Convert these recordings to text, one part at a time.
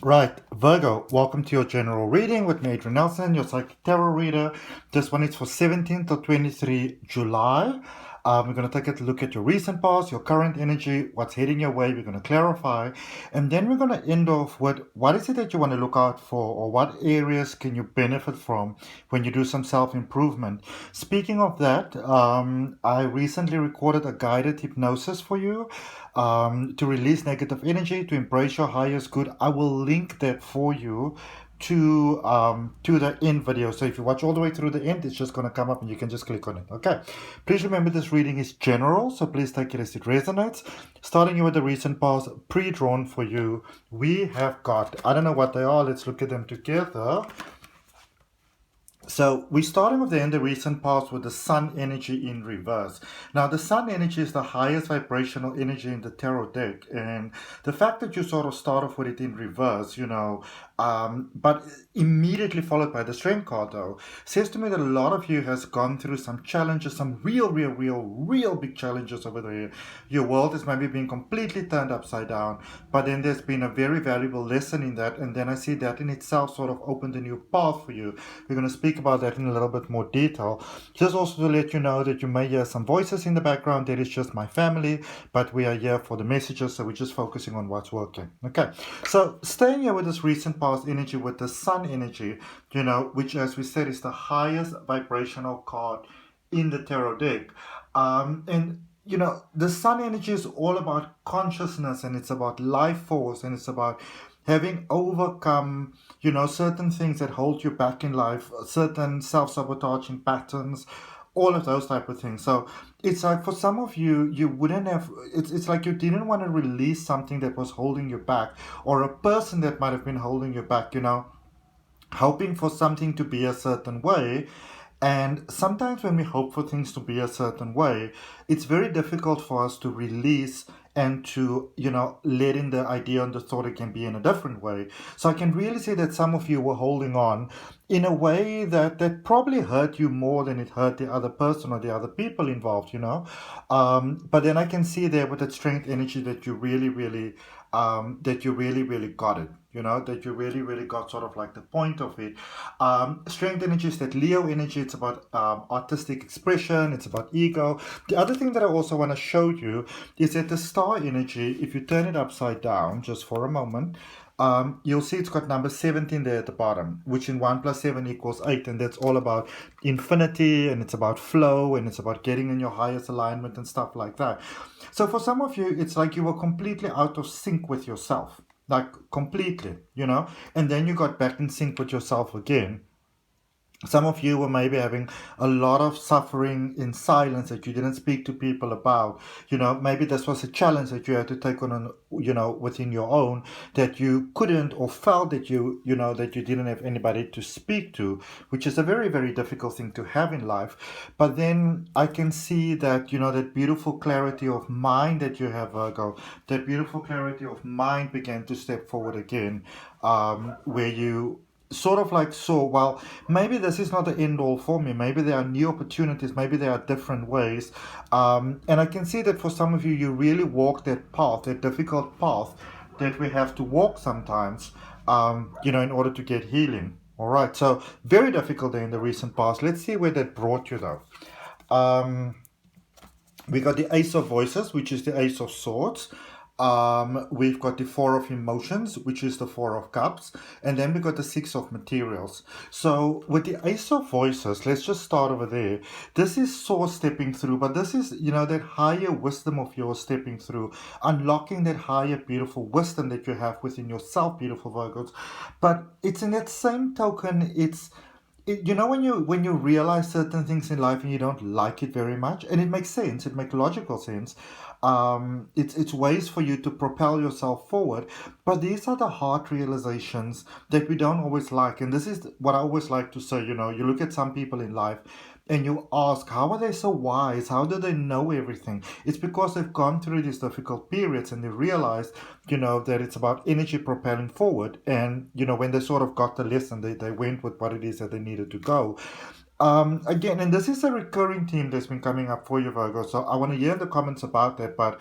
Right, Virgo, welcome to your general reading with me, Adrian Nelson, your psychic tarot reader. This one is for 17th to 23 July. We're going to take a look at your recent past, your current energy, what's heading your way. We're going to clarify. And then we're going to end off with what is it that you want to look out for, or what areas can you benefit from when you do some self-improvement. Speaking of that, I recently recorded a guided hypnosis for you to release negative energy, to embrace your highest good. I will link that for you to the end video. So if you watch all the way through the end, it's just going to come up and you can just click on it. Okay. Please remember this reading is general, so please take it as it resonates. Starting you with the recent past, pre-drawn for you, we have got, I don't know what they are, let's look at them together. So we're starting with the end of recent past with the sun energy in reverse. Now the sun energy is the highest vibrational energy in the tarot deck, and the fact that you sort of start off with it in reverse, but immediately followed by the strength card though, says to me that a lot of you has gone through some challenges, some real big challenges over there. Your world is maybe being completely turned upside down, but then there's been a very valuable lesson in that, and then I see that in itself sort of opened a new path for you. We're going to speak about that in a little bit more detail. Just also to let you know that you may hear some voices in the background. That is just my family, but we are here for the messages, so we're just focusing on what's working. Okay, so staying here with this recent past energy with the sun energy, which as we said is the highest vibrational card in the tarot deck. The sun energy is all about consciousness, and it's about life force, and it's about having overcome, certain things that hold you back in life, certain self-sabotaging patterns, all of those type of things. So it's like for some of you, you wouldn't have, it's like you didn't want to release something that was holding you back, or a person that might have been holding you back, hoping for something to be a certain way. And sometimes when we hope for things to be a certain way, it's very difficult for us to release and to, let in the idea and the thought it can be in a different way. So I can really say that some of you were holding on in a way that probably hurt you more than it hurt the other person or the other people involved, But then I can see there with that strength energy that you really got it, that you really got sort of like the point of it. Strength energy is that Leo energy. It's about artistic expression. It's about ego. The other thing that I also want to show you is that the star energy, if you turn it upside down just for a moment, you'll see it's got number 17 there at the bottom, which in 1 plus 7 equals 8, and that's all about infinity, and it's about flow, and it's about getting in your highest alignment and stuff like that. So for some of you, it's like you were completely out of sync with yourself, like completely, and then you got back in sync with yourself again. Some of you were maybe having a lot of suffering in silence that you didn't speak to people about. Maybe this was a challenge that you had to take on, within your own, that you couldn't, or felt that that you didn't have anybody to speak to, which is a very, very difficult thing to have in life. But then I can see that, that beautiful clarity of mind that you have, Virgo, that beautiful clarity of mind began to step forward again, where you sort of like saw, well, maybe this is not the end all for me. Maybe there are new opportunities. Maybe there are different ways. And I can see that for some of you, you really walk that path, that difficult path that we have to walk sometimes, in order to get healing. All right. So very difficult day in the recent past. Let's see where that brought you though. We got the Ace of Voices, which is the Ace of Swords. We've got the Four of Emotions, which is the Four of Cups, and then we got the Six of Materials. So with the Ace of Voices, let's just start over there. This is Source stepping through, but this is, that higher wisdom of yours stepping through, unlocking that higher beautiful wisdom that you have within yourself, beautiful Virgos. But it's in that same token, when you realize certain things in life and you don't like it very much, and it makes sense, it makes logical sense. It's ways for you to propel yourself forward, but these are the hard realizations that we don't always like. And this is what I always like to say. You look at some people in life and you ask, how are they so wise? How do they know everything? It's because they've gone through these difficult periods and they realized, that it's about energy propelling forward. And, when they sort of got the lesson, they went with what it is that they needed to go. Again, and this is a recurring theme that's been coming up for you, Virgo. So I want to hear in the comments about that. But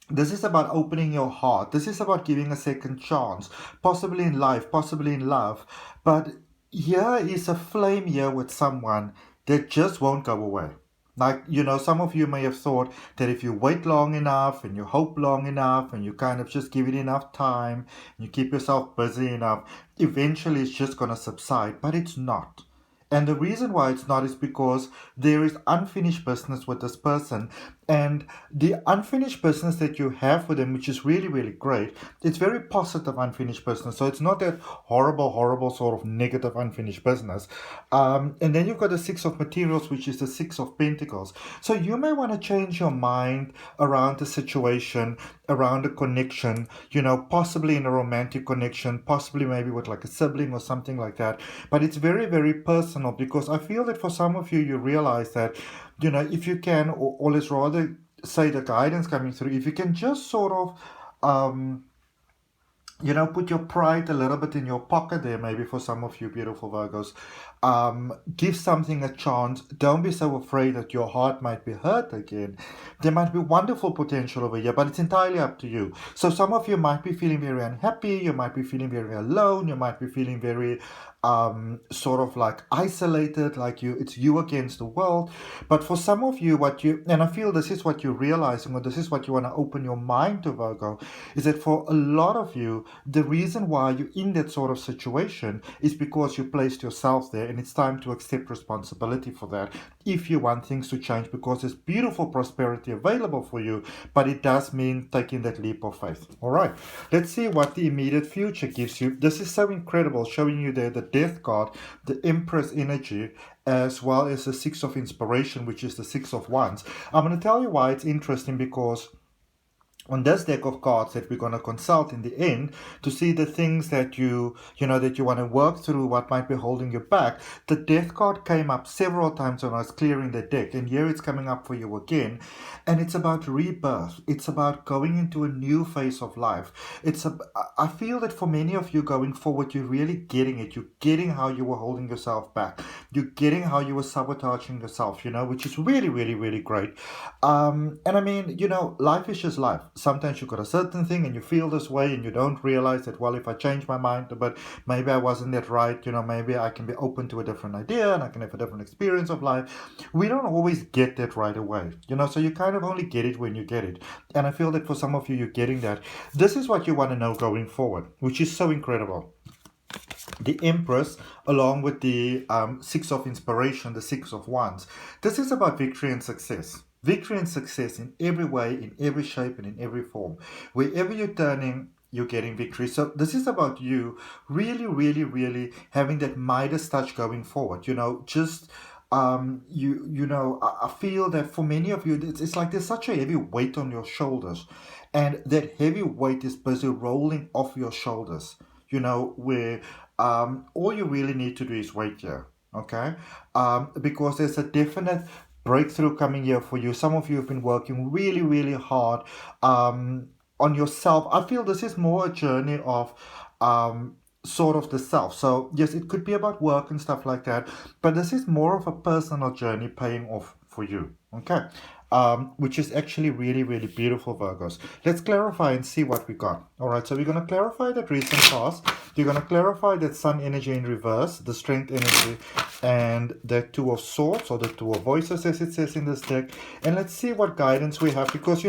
This is about opening your heart. This is about giving a second chance, possibly in life, possibly in love. But here is a flame here with someone that just won't go away. Like, some of you may have thought that if you wait long enough and you hope long enough and you kind of just give it enough time and you keep yourself busy enough, eventually it's just going to subside. But it's not. And the reason why it's not is because there is unfinished business with this person. And the unfinished business that you have with them, which is really, really great, it's very positive unfinished business. So it's not that horrible, horrible sort of negative unfinished business. And then you've got the Six of Materials, which is the Six of Pentacles. So you may want to change your mind around the situation, around a connection, possibly in a romantic connection, possibly maybe with like a sibling or something like that. But it's very, very personal, because I feel that for some of you, you realize that, if you can, or let's rather say the guidance coming through, if you can just sort of, put your pride a little bit in your pocket there, maybe for some of you beautiful Virgos. Give something a chance. Don't be so afraid that your heart might be hurt again. There might be wonderful potential over here, but it's entirely up to you. So some of you might be feeling very unhappy. You might be feeling very alone. You might be feeling very sort of like isolated, like it's you against the world. But for some of you, and I feel this is what you're realizing, or this is what you want to open your mind to, Virgo, is that for a lot of you, the reason why you're in that sort of situation is because you placed yourself there, and it's time to accept responsibility for that if you want things to change, because there's beautiful prosperity available for you, but it does mean taking that leap of faith. All right, let's see what the immediate future gives you. This is so incredible, showing you there the Death card, the Empress energy, as well as the Six of Inspiration, which is the Six of Wands. I'm going to tell you why it's interesting, because on this deck of cards that we're going to consult in the end to see the things that you want to work through, what might be holding you back. The Death card came up several times when I was clearing the deck, and here it's coming up for you again. And it's about rebirth. It's about going into a new phase of life. I feel that for many of you going forward, you're really getting it. You're getting how you were holding yourself back. You're getting how you were sabotaging yourself, which is really, really, really great. And I mean, life is just life. Sometimes you've got a certain thing and you feel this way and you don't realize that, well, if I change my mind, but maybe I wasn't that right, maybe I can be open to a different idea and I can have a different experience of life. We don't always get that right away, so you kind of only get it when you get it. And I feel that for some of you, you're getting that. This is what you want to know going forward, which is so incredible. The Empress, along with the Six of Inspiration, the Six of Wands. This is about victory and success. Victory and success in every way, in every shape, and in every form. Wherever you're turning, you're getting victory. So this is about you really, really, really having that Midas touch going forward. I feel that for many of you, it's like there's such a heavy weight on your shoulders, and that heavy weight is busy rolling off your shoulders. Where all you really need to do is wait here, okay? Because there's a definite breakthrough coming here for you. Some of you have been working really, really hard on yourself. I feel this is more a journey of sort of the self. So yes, it could be about work and stuff like that, but this is more of a personal journey paying off for you, okay? Which is actually really, really beautiful, Virgos. Let's clarify and see what we got. All right, so we're going to clarify that recent past. We're going to clarify that Sun energy in reverse, the Strength energy, and the Two of Swords, or the Two of Voices, as it says in this deck. And let's see what guidance we have, because,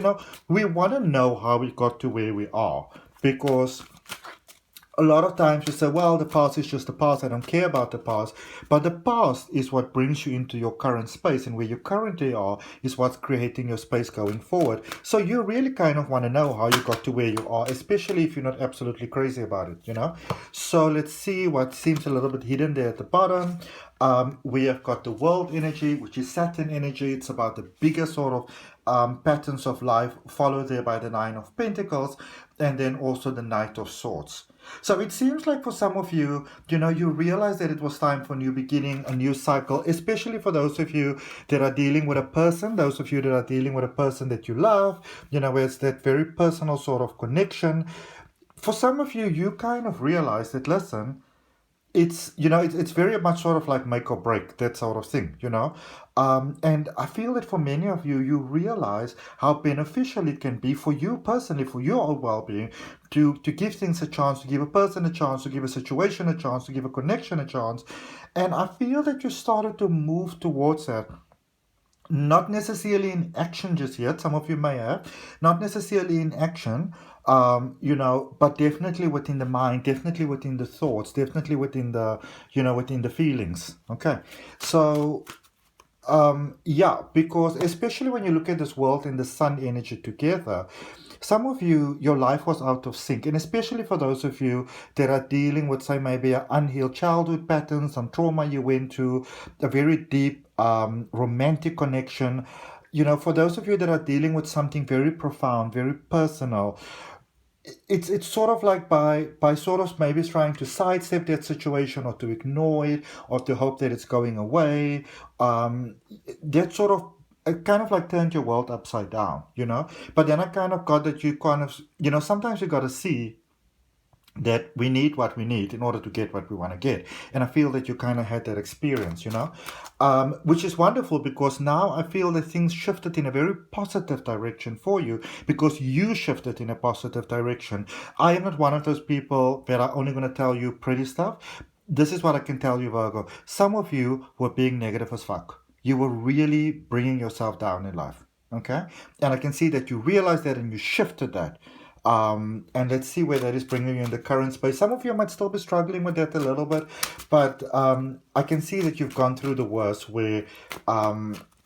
we want to know how we got to where we are. Because a lot of times you say, well, the past is just the past. I don't care about the past. But the past is what brings you into your current space. And where you currently are is what's creating your space going forward. So you really kind of want to know how you got to where you are, especially if you're not absolutely crazy about it, So let's see what seems a little bit hidden there at the bottom. We have got the World energy, which is Saturn energy. It's about the bigger sort of patterns of life, followed there by the Nine of Pentacles, and then also the Knight of Swords. So it seems like for some of you, you realize that it was time for a new beginning, a new cycle, especially for those of you that are dealing with a person, those of you that are dealing with a person that you love, where it's that very personal sort of connection. For some of you, you kind of realize that, listen, it's it's very much sort of like make or break, that sort of thing, and I feel that for many of you, you realize how beneficial it can be for you personally, for your own well-being, to give things a chance, to give a person a chance, to give a situation a chance, to give a connection a chance. And I feel that you started to move towards that, not necessarily in action just yet. Some of you may have, not necessarily in action, but definitely within the mind, definitely within the thoughts, definitely within the, within the feelings. Okay, so yeah, because especially when you look at this world and the sun energy together, some of you, your life was out of sync. And especially for those of you that are dealing with, say, maybe an unhealed childhood pattern, some trauma you went to, a very deep romantic connection. For those of you that are dealing with something very profound, very personal, it's sort of like by sort of maybe trying to sidestep that situation, or to ignore it, or to hope that it's going away. That sort of, it kind of like turned your world upside down. But then I kind of got that you kind of, sometimes you got to see that we need what we need in order to get what we want to get. And I feel that you kind of had that experience, which is wonderful, because now I feel that things shifted in a very positive direction for you, because you shifted in a positive direction. I am not one of those people that are only going to tell you pretty stuff. This is what I can tell you, Virgo. Some of you were being negative as fuck. You were really bringing yourself down in life. Okay? And I can see that you realized that and you shifted that. And let's see where that is bringing you in the current space. Some of you might still be struggling with that a little bit, but I can see that you've gone through the worst, where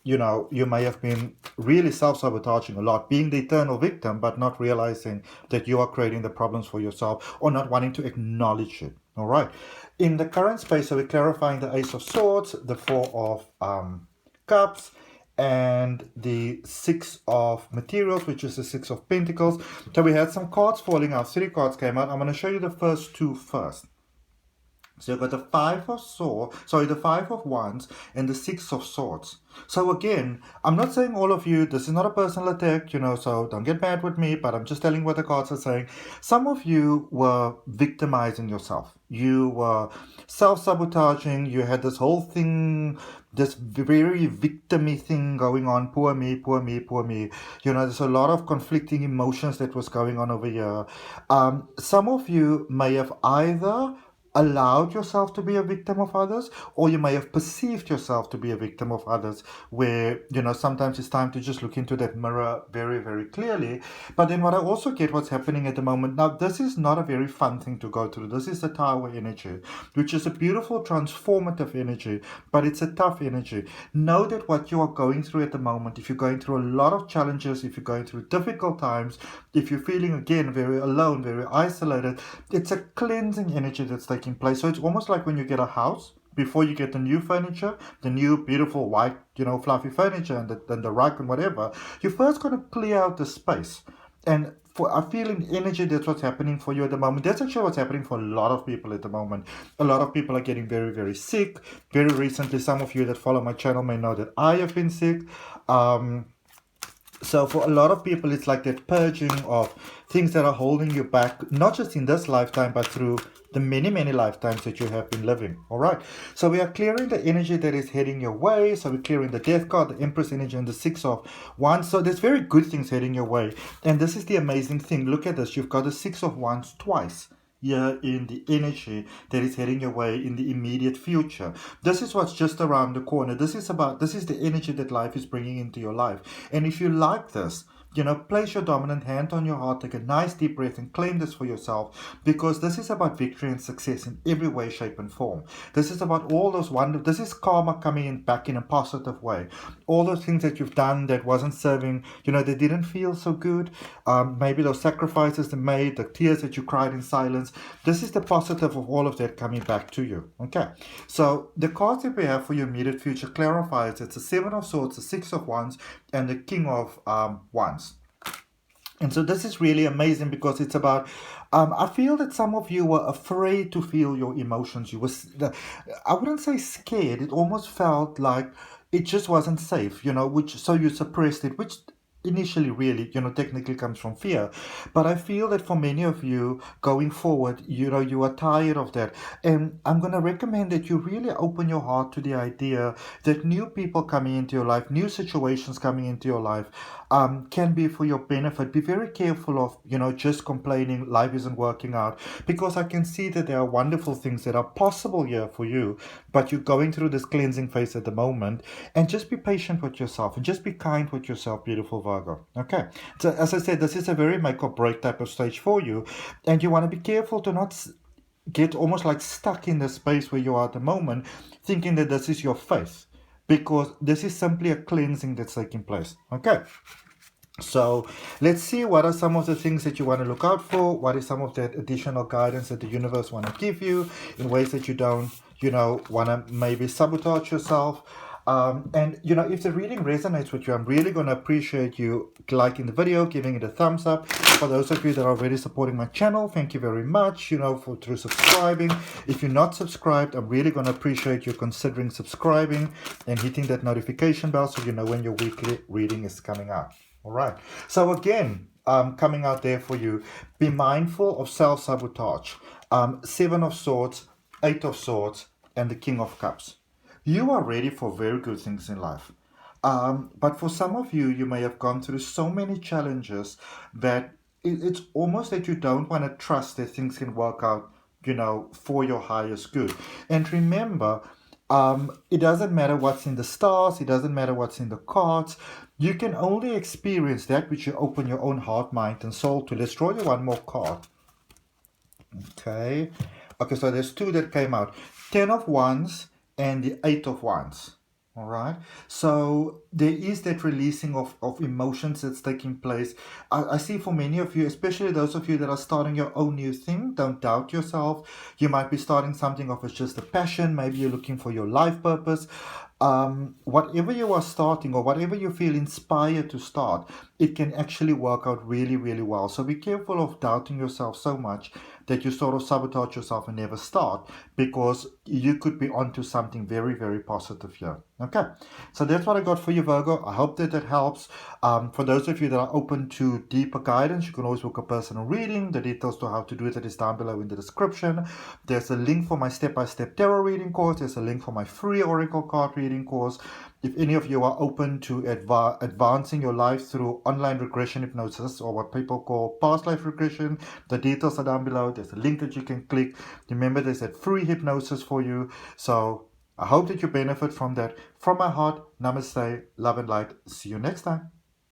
you may have been really self-sabotaging a lot, being the eternal victim, but not realizing that you are creating the problems for yourself, or not wanting to acknowledge it. All right. In the current space, so we're clarifying the Ace of Swords, the Four of Cups, and the Six of Materials, which is the Six of Pentacles. So we had some cards falling out. 3 cards came out. I'm going to show you the first 2 first. So you've got the the Five of Wands, and the Six of Swords. So again, I'm not saying all of you, this is not a personal attack, so don't get mad with me, but I'm just telling what the cards are saying. Some of you were victimizing yourself. You were self-sabotaging. You had this whole thing, this very victim-y thing going on. Poor me, poor me, poor me. There's a lot of conflicting emotions that was going on over here. Some of you may have either allowed yourself to be a victim of others, or you may have perceived yourself to be a victim of others, where sometimes it's time to just look into that mirror very, very clearly. But then what I also get, what's happening at the moment now, this is not a very fun thing to go through. This is the Tower energy, which is a beautiful transformative energy, but it's a tough energy. Know that what you are going through at the moment, if you're going through a lot of challenges, if you're going through difficult times, if you're feeling again very alone, very isolated, it's a cleansing energy that's taking place. So it's almost like when you get a house, before you get the new furniture, the new beautiful white, fluffy furniture, and the rug and whatever, you're first going to clear out the space. And I feel in energy, that's what's happening for you at the moment. That's actually what's happening for a lot of people at the moment. A lot of people are getting very, very sick. Very recently, some of you that follow my channel may know that I have been sick. So for a lot of people, it's like that purging of things that are holding you back, not just in this lifetime, but through the many, many lifetimes that you have been living. All right. So we are clearing the energy that is heading your way. So we're clearing the Death card, the Empress energy, and the Six of Wands. So there's very good things heading your way. And this is the amazing thing. Look at this. You've got the Six of Wands twice here in the energy that is heading your way in the immediate future. This is what's just around the corner. This is the energy that life is bringing into your life. And if you like this, place your dominant hand on your heart, take a nice deep breath, and claim this for yourself, because this is about victory and success in every way, shape, and form. This is about all those this is karma coming in back in a positive way. All those things that you've done that wasn't serving, they didn't feel so good. Maybe those sacrifices they made, the tears that you cried in silence. This is the positive of all of that coming back to you. Okay. So the cards that we have for your immediate future clarifies it's the Seven of Swords, the Six of Wands, and the King of Wands. And so this is really amazing, because it's about, I feel that some of you were afraid to feel your emotions. I wouldn't say scared. It almost felt like it just wasn't safe, so you suppressed it, which initially really, technically comes from fear. But I feel that for many of you going forward, you are tired of that. And I'm going to recommend that you really open your heart to the idea that new people coming into your life, new situations coming into your life, can be for your benefit. Be very careful of, just complaining life isn't working out, because I can see that there are wonderful things that are possible here for you, but you're going through this cleansing phase at the moment. And just be patient with yourself and just be kind with yourself, beautiful Virgo. Okay. So, as I said, this is a very make or break type of stage for you. And you want to be careful to not get almost like stuck in the space where you are at the moment, thinking that this is your faith, because this is simply a cleansing that's taking place. Okay. So let's see what are some of the things that you want to look out for. What is some of that additional guidance that the universe want to give you in ways that you don't, want to maybe sabotage yourself. And if the reading resonates with you, I'm really going to appreciate you liking the video, giving it a thumbs up. For those of you that are already supporting my channel, thank you very much, through subscribing. If you're not subscribed, I'm really going to appreciate you considering subscribing and hitting that notification bell so you know when your weekly reading is coming out. All right. So again, coming out there for you, be mindful of self-sabotage. Seven of Swords, Eight of Swords, and the King of Cups. You are ready for very good things in life. But for some of you, you may have gone through so many challenges that it's almost that you don't want to trust that things can work out, for your highest good. And remember, it doesn't matter what's in the stars. It doesn't matter what's in the cards. You can only experience that which you open your own heart, mind, and soul to. Let's draw you one more card. Okay. Okay, so there's two that came out. 10 of Wands and the 8 of Wands. All right. So there is that releasing of emotions that's taking place. I see for many of you, especially those of you that are starting your own new thing, don't doubt yourself. You might be starting something off as just a passion. Maybe you're looking for your life purpose. Whatever you are starting or whatever you feel inspired to start, it can actually work out really, really well. So be careful of doubting yourself so much that you sort of sabotage yourself and never start, because you could be onto something very, very positive here. Okay, so that's what I got for you, Virgo. I hope that helps. For those of you that are open to deeper guidance, you can always book a personal reading. The details to how to do that is down below in the description. There's a link for my step-by-step tarot reading course. There's a link for my free oracle card reading course. If any of you are open to advancing your life through online regression hypnosis, or what people call past life regression, the details are down below. There's a link that you can click. Remember, there's that free hypnosis for you. So I hope that you benefit from that. From my heart, namaste, love and light. See you next time.